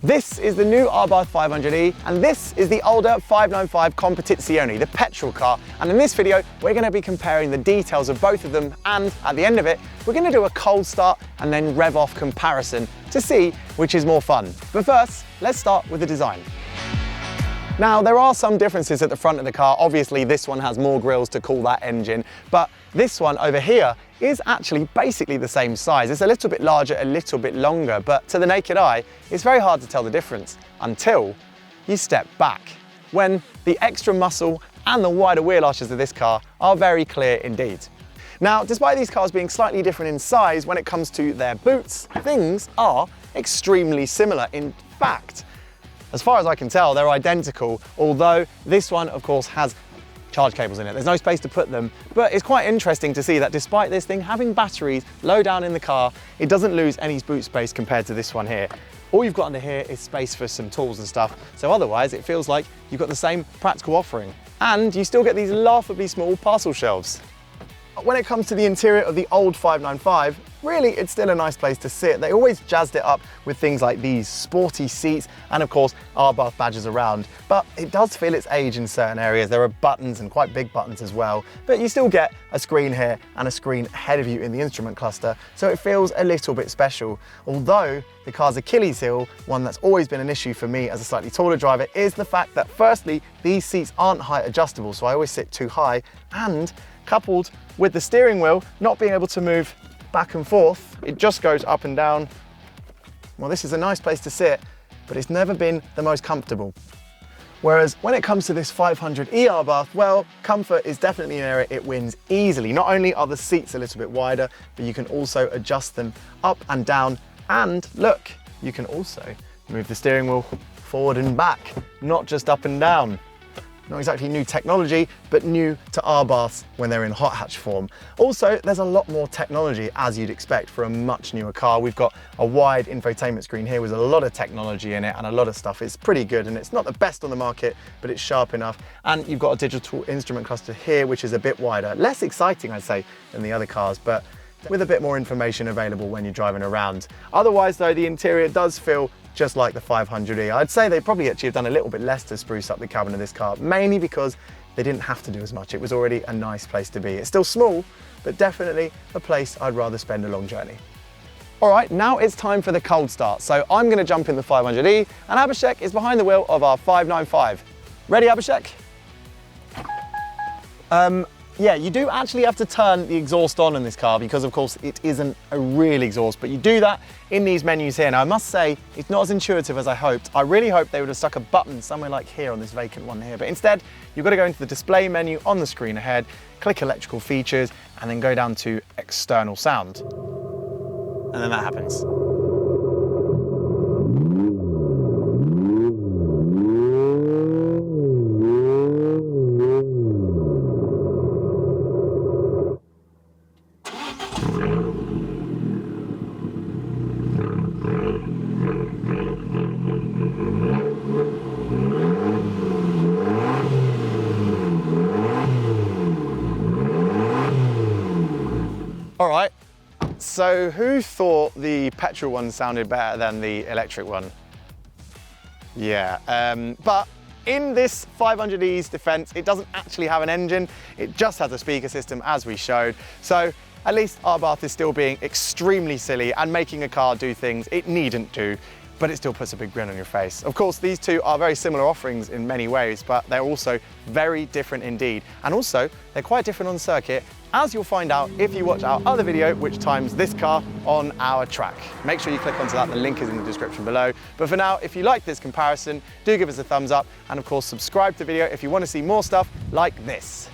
This is the new Abarth 500e, and this is the older 595 Competizione, the petrol car. And in this video, we're going to be comparing the details of both of them, and at the end of it, we're going to do a cold start and then rev off comparison to see which is more fun. But first, let's start with the design. Now, there are some differences at the front of the car. Obviously, this one has more grills to cool that engine, but this one over here is actually basically the same size. It's a little bit larger, a little bit longer, but to the naked eye, it's very hard to tell the difference until you step back, when the extra muscle and the wider wheel arches of this car are very clear indeed. Now, despite these cars being slightly different in size, when it comes to their boots, things are extremely similar. In fact, as far as I can tell, they're identical, although this one, of course, has charge cables in it. There's no space to put them, but it's quite interesting to see that despite this thing having batteries low down in the car, it doesn't lose any boot space compared to this one here. All you've got under here is space for some tools and stuff, so otherwise it feels like you've got the same practical offering. And you still get these laughably small parcel shelves. When it comes to the interior of the old 595, really it's still a nice place to sit. They always jazzed it up with things like these sporty seats and of course Abarth badges around, but it does feel its age in certain areas. There are buttons and quite big buttons as well, but you still get a screen here and a screen ahead of you in the instrument cluster, so it feels a little bit special. Although the car's Achilles heel, one that's always been an issue for me as a slightly taller driver, is the fact that firstly, these seats aren't height adjustable, so I always sit too high, and coupled with the steering wheel not being able to move back and forth, it just goes up and down. Well, this is a nice place to sit, but it's never been the most comfortable. Whereas when it comes to this 500e Abarth, well, comfort is definitely an area it wins easily. Not only are the seats a little bit wider, but you can also adjust them up and down. And look, you can also move the steering wheel forward and back, not just up and down. Not exactly new technology, but new to Abarths when they're in hot hatch form. Also, there's a lot more technology as you'd expect for a much newer car. We've got a wide infotainment screen here with a lot of technology in it and a lot of stuff. It's pretty good, and it's not the best on the market, but it's sharp enough. And you've got a digital instrument cluster here, which is a bit wider. Less exciting, I'd say, than the other cars, but with a bit more information available when you're driving around. Otherwise though, the interior does feel just like the 500e. I'd say they probably actually have done a little bit less to spruce up the cabin of this car, mainly because they didn't have to do as much. It was already a nice place to be. It's still small, but definitely a place I'd rather spend a long journey. All right, now it's time for the cold start. So I'm gonna jump in the 500e, and Abhishek is behind the wheel of our 595. Ready, Abhishek? Yeah, you do actually have to turn the exhaust on in this car because of course it isn't a real exhaust, but you do that in these menus here. Now I must say, it's not as intuitive as I hoped. I really hoped they would have stuck a button somewhere like here on this vacant one here, but instead you've got to go into the display menu on the screen ahead, click electrical features, and then go down to external sound. And then that happens. All right, so who thought the petrol one sounded better than the electric one? Yeah, but in this 500e's defense, it doesn't actually have an engine. It just has a speaker system, as we showed. So at least Abarth is still being extremely silly and making a car do things it needn't do, but it still puts a big grin on your face. Of course, these two are very similar offerings in many ways, but they're also very different indeed. And also, they're quite different on circuit, as you'll find out if you watch our other video, which times this car on our track. Make sure you click onto that, the link is in the description below. But for now, if you like this comparison, do give us a thumbs up, and of course, subscribe to the video if you want to see more stuff like this.